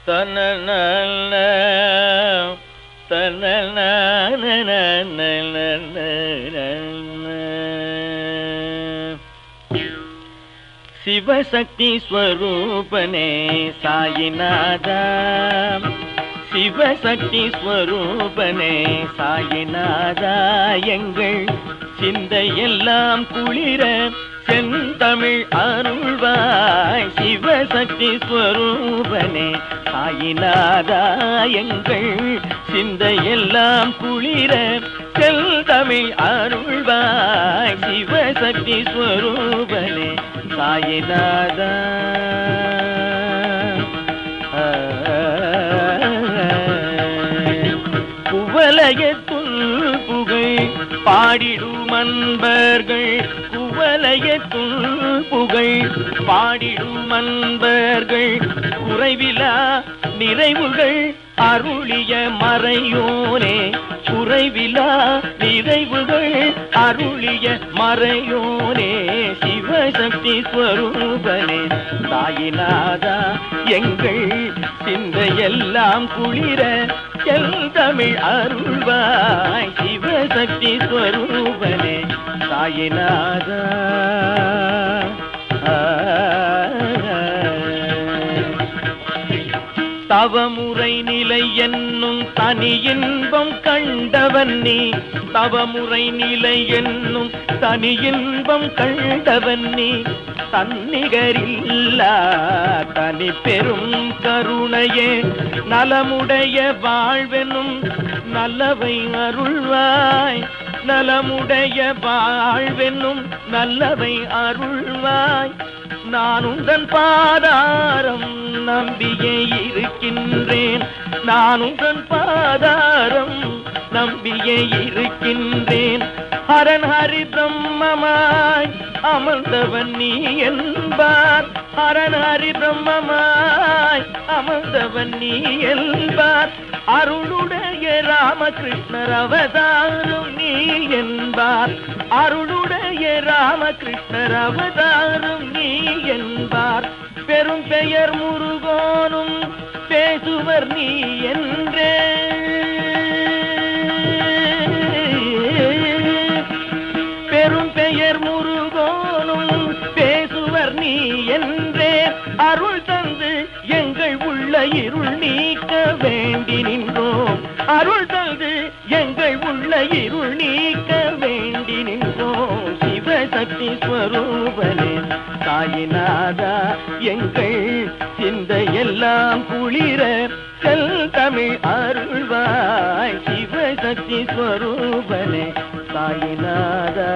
தனநல தனநல சிவசக்தி ஸ்வரூபனே சாயிநாதா, சிவசக்தி ஸ்வரூபனே சாயிநாதா, எங்கள் சிந்தையெல்லாம் குளிர செந்தமிழ் அருள்வாய். சிவசக்தி ஸ்வரூபனே சாயிநாதா, எங்கள் சிந்தையெல்லாம் குளிர செந்தமிழ் அருள்வாய். சிவசக்தி ஸ்வரூபனே சாயிநாதா. குவலயத்துள் புகழ் பாடிடும் அன்பர்கள், குவலயத்துள் புகழ் பாடிடும் அன்பர்கள், குறைவிலா நிறைவுகள் அருளிய மறையோனே, குறைவிலா நிறைவுகள் அருளிய மறையோனே. சிவசக்தி ஸ்வரூபனே சாயிநாதா, எங்கள் சிந்தையெல்லாம் குளிர செந்தமிழ் அருள்வாய். சிவசக்தி ஸ்வரூபனே சாயிநாதா. தவமுறை நிலை என்னும் தனி இன்பம் கண்டவன் நீ, தவமுறை நிலை என்னும் தனி இன்பம் கண்டவன் நீ, தன்னிகரில்லா தனி பெரும் கருணையே, நலமுடைய வாழ்வெனும் நல்லவை அருள்வாய். நலமுடைய வாழ்வென்னும் நல்லவை அருள்வாய். நான் உந்தன் பாதாரம் நம்பியே இருக்கின்றேன், நான் உந்தன் பாதாரம் நம்பியே இருக்கின்றேன். ஹரன் ஹரி பிரம்மமாய் அமர்ந்தவன் நீ என்பார், ஹரன் ஹரி பிரம்மமாய் அமர்ந்தவன் நீ என்பார். அருளுடைய ராமகிருஷ்ணர் அவதாரம் நீ என்பார், அருளுடைய ராமகிருஷ்ணர் அவதாரம் நீ என்பார். பெரும் பெயர் முருகோனும் பேசுவர் நீ என்றே, பெரும் பெயர் முருகோனும் பேசுவர் நீ என்றே. அருள் தந்து எங்கள் உள்ள இருள் நீக்க வேண்டி நின்றோம், அருள் தந்து எங்கள் உள்ள இருள் நீக்க வேண்டி நின்றோம். சிவசக்தி ஸ்வரூபனே சாயிநாதா, எங்கள் சிந்தையெல்லாம் குளிர செந்தமிழ் அருள்வாய். சிவசக்தி ஸ்வரூபனே சாயிநாதா.